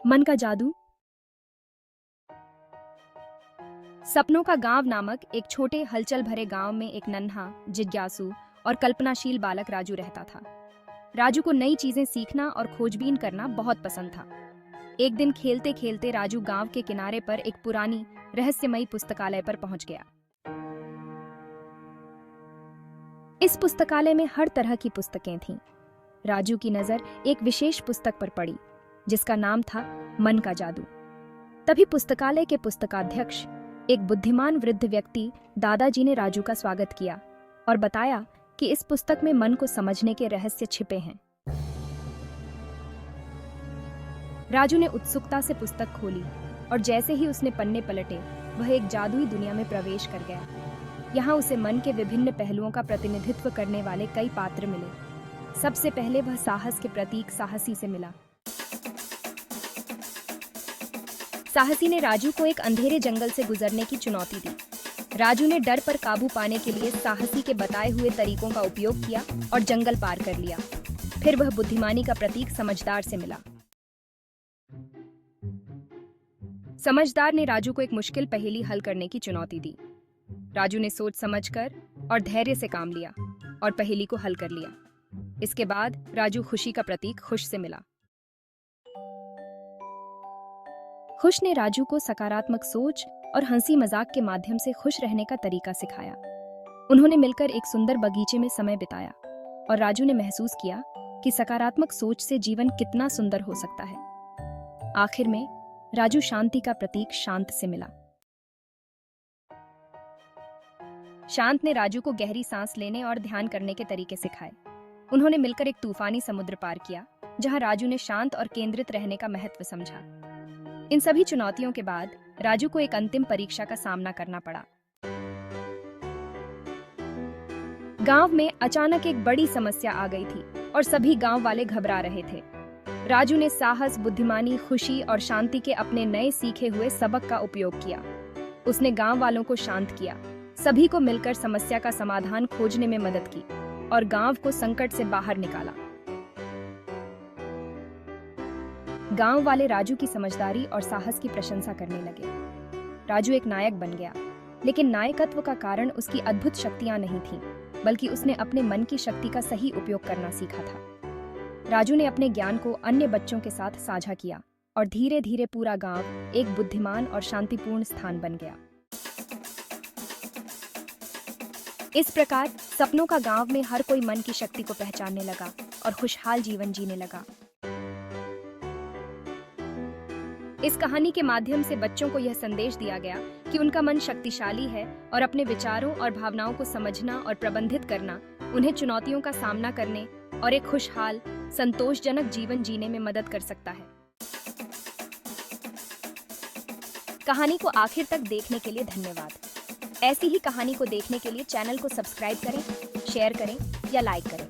मन का जादू। सपनों का गांव नामक एक छोटे हलचल भरे गांव में एक नन्हा, जिज्ञासु और कल्पनाशील बालक राजू रहता था। राजू को नई चीजें सीखना और खोजबीन करना बहुत पसंद था। एक दिन खेलते खेलते राजू गांव के किनारे पर एक पुरानी रहस्यमयी पुस्तकालय पर पहुंच गया। इस पुस्तकालय में हर तरह की पुस्तकें थीं। राजू की नजर एक विशेष पुस्तक पर पड़ी जिसका नाम था मन का जादू। तभी पुस्तकालय के पुस्तकाध्यक्ष, एक बुद्धिमान वृद्ध व्यक्ति दादाजी ने राजू का स्वागत किया और बताया कि इस पुस्तक में मन को समझने के रहस्य छिपे हैं। राजू ने उत्सुकता से पुस्तक खोली और जैसे ही उसने पन्ने पलटे, वह एक जादुई दुनिया में प्रवेश कर गया। यहाँ उसे मन के विभिन्न पहलुओं का प्रतिनिधित्व करने वाले कई पात्र मिले। सबसे पहले वह साहस के प्रतीक साहसी से मिला। साहसी ने राजू को एक अंधेरे जंगल से गुजरने की चुनौती दी। राजू ने डर पर काबू पाने के लिए साहसी के बताए हुए तरीकों का उपयोग किया और जंगल पार कर लिया। फिर वह बुद्धिमानी का प्रतीक समझदार से मिला। समझदार ने राजू को एक मुश्किल पहेली हल करने की चुनौती दी। राजू ने सोच समझकर और धैर्य से काम लिया और पहेली को हल कर लिया। इसके बाद राजू खुशी का प्रतीक खुश से मिला। खुश ने राजू को सकारात्मक सोच और हंसी मजाक के माध्यम से खुश रहने का तरीका सिखाया। उन्होंने मिलकर एक सुंदर बगीचे में समय बिताया और राजू ने महसूस किया कि सकारात्मक सोच से जीवन कितना सुंदर हो सकता है। आखिर में राजू शांति का प्रतीक शांत से मिला। शांत ने राजू को गहरी सांस लेने और ध्यान करने के तरीके सिखाए। उन्होंने मिलकर एक तूफानी समुद्र पार किया, जहां राजू ने शांत और केंद्रित रहने का महत्व समझा। इन सभी चुनौतियों के बाद राजू को एक अंतिम परीक्षा का सामना करना पड़ा। गांव में अचानक एक बड़ी समस्या आ गई थी और सभी गांव वाले घबरा रहे थे। राजू ने साहस, बुद्धिमानी, खुशी और शांति के अपने नए सीखे हुए सबक का उपयोग किया। उसने गांव वालों को शांत किया, सभी को मिलकर समस्या का समाधान खोजने में मदद की और गांव को संकट से बाहर निकाला। गांव वाले राजू की समझदारी और साहस की प्रशंसा करने लगे। राजू एक नायक बन गया, लेकिन नायकत्व का कारण उसकी अद्भुत शक्तियां नहीं थीं, बल्कि उसने अपने मन की शक्ति का सही उपयोग करना सीखा था। राजू ने अपने ज्ञान को अन्य बच्चों के साथ साझा किया और धीरे धीरे पूरा गांव एक बुद्धिमान और शांतिपूर्ण स्थान बन गया। इस प्रकार सपनों का गांव में हर कोई मन की शक्ति को पहचानने लगा और खुशहाल जीवन जीने लगा। इस कहानी के माध्यम से बच्चों को यह संदेश दिया गया कि उनका मन शक्तिशाली है और अपने विचारों और भावनाओं को समझना और प्रबंधित करना उन्हें चुनौतियों का सामना करने और एक खुशहाल, संतोषजनक जीवन जीने में मदद कर सकता है। कहानी को आखिर तक देखने के लिए धन्यवाद। ऐसी ही कहानी को देखने के लिए चैनल को सब्सक्राइब करें, शेयर करें या लाइक करें।